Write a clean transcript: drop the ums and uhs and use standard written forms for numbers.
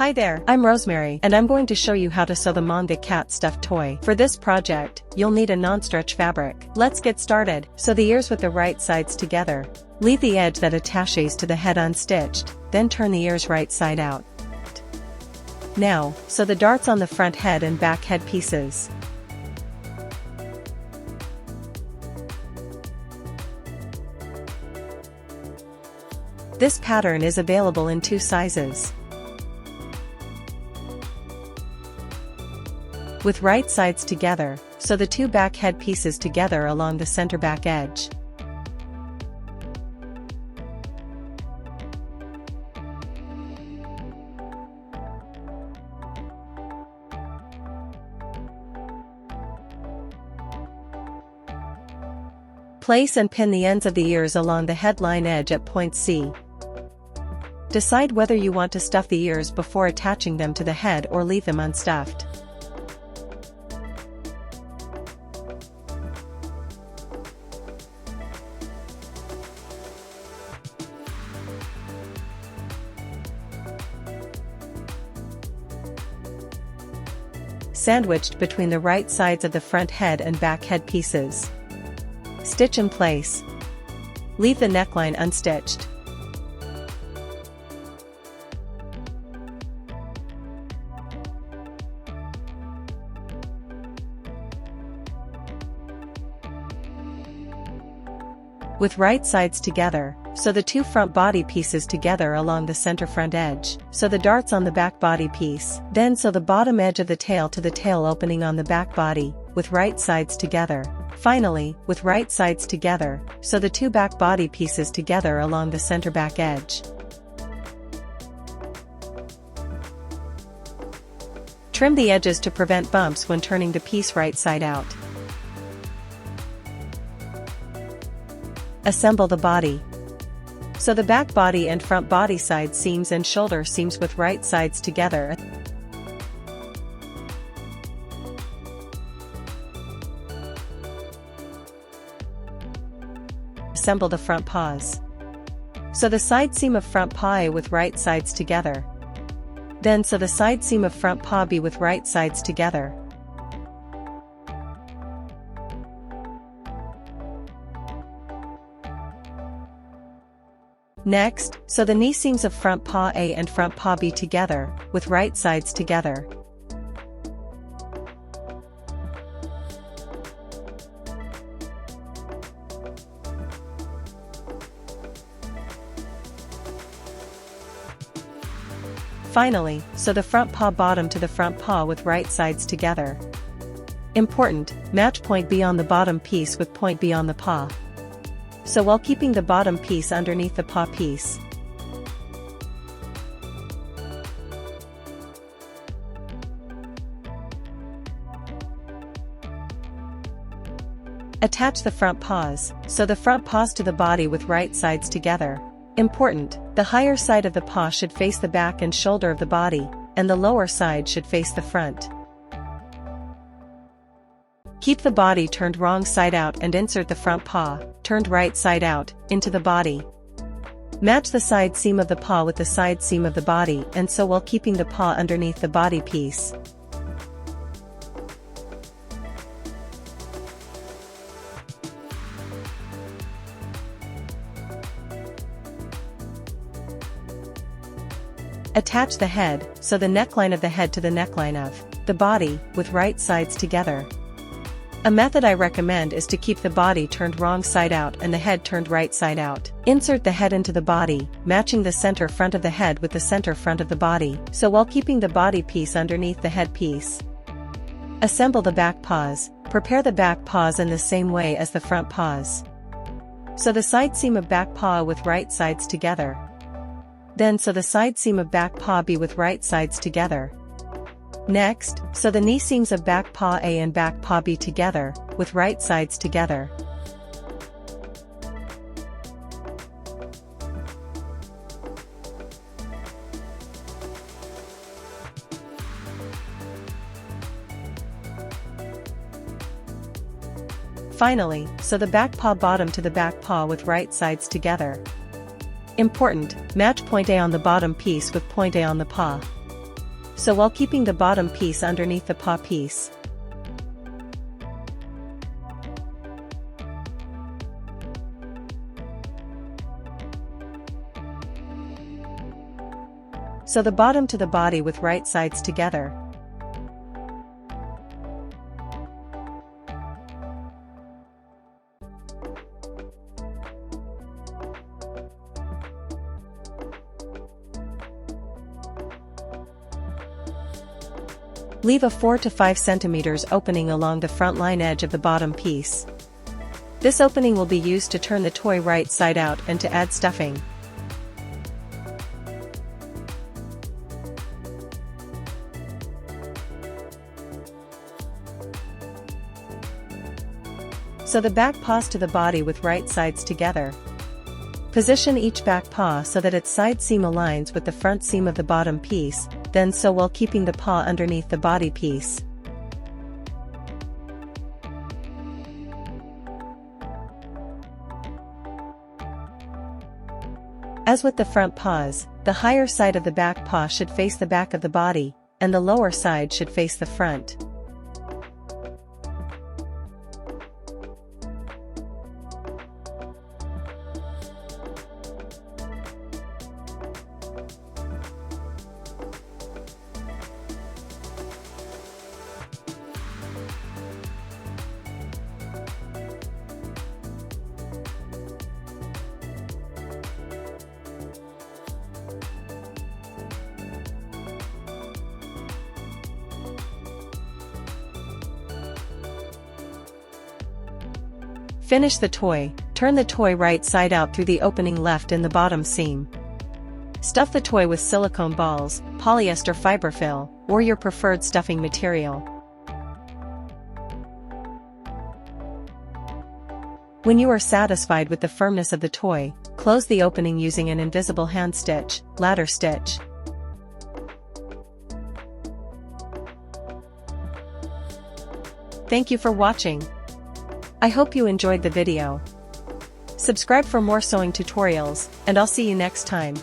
Hi there, I'm Rosemary, and I'm going to show you how to sew the Manga cat stuffed toy. For this project, you'll need a non-stretch fabric. Let's get started. Sew the ears with the right sides together. Leave the edge that attaches to the head unstitched, then turn the ears right side out. Now, sew the darts on the front head and back head pieces. This pattern is available in 2 sizes. With right sides together, sew the 2 back head pieces together along the center back edge. Place and pin the ends of the ears along the headline edge at point C. Decide whether you want to stuff the ears before attaching them to the head or leave them unstuffed. Sandwiched between the right sides of the front head and back head pieces. Stitch in place. Leave the neckline unstitched. With right sides together, sew the 2 front body pieces together along the center front edge. Sew the darts on the back body piece. Then sew the bottom edge of the tail to the tail opening on the back body, with right sides together. Finally, with right sides together, sew the 2 back body pieces together along the center back edge. Trim the edges to prevent bumps when turning the piece right side out. Assemble the body. Sew the back body and front body side seams and shoulder seams with right sides together. Assemble the front paws. Sew the side seam of front paw A with right sides together. Then sew the side seam of front paw B with right sides together. Next, sew the knee seams of front paw A and front paw B together, with right sides together. Finally, sew the front paw bottom to the front paw with right sides together. Important, match point B on the bottom piece with point B on the paw. Sew while keeping the bottom piece underneath the paw piece. Attach the front paws. Sew the front paws to the body with right sides together. Important, the higher side of the paw should face the back and shoulder of the body, and the lower side should face the front. Keep the body turned wrong side out and insert the front paw, turned right side out, into the body. Match the side seam of the paw with the side seam of the body and sew while keeping the paw underneath the body piece. Attach the head, sew the neckline of the head to the neckline of the body, with right sides together. A method I recommend is to keep the body turned wrong side out and the head turned right side out. Insert the head into the body, matching the center front of the head with the center front of the body, so while keeping the body piece underneath the head piece. Assemble the back paws. Prepare the back paws in the same way as the front paws. Sew the side seam of back paw with right sides together. Then sew the side seam of back paw B with right sides together. Next, sew the knee seams of back paw A and back paw B together, with right sides together. Finally, sew the back paw bottom to the back paw with right sides together. Important, match point A on the bottom piece with point A on the paw. so while keeping the bottom piece underneath the paw piece. Sew the bottom to the body with right sides together. Leave a 4 to 5 cm opening along the front line edge of the bottom piece. This opening will be used to turn the toy right side out and to add stuffing. Sew the back paws to the body with right sides together. Position each back paw so that its side seam aligns with the front seam of the bottom piece, then sew while keeping the paw underneath the body piece. As with the front paws, the higher side of the back paw should face the back of the body, and the lower side should face the front. Finish the toy. Turn the toy right side out through the opening left in the bottom seam. Stuff the toy with silicone balls, polyester fiberfill, or your preferred stuffing material. When you are satisfied with the firmness of the toy, close the opening using an invisible hand stitch, ladder stitch. Thank you for watching. I hope you enjoyed the video. Subscribe for more sewing tutorials, and I'll see you next time.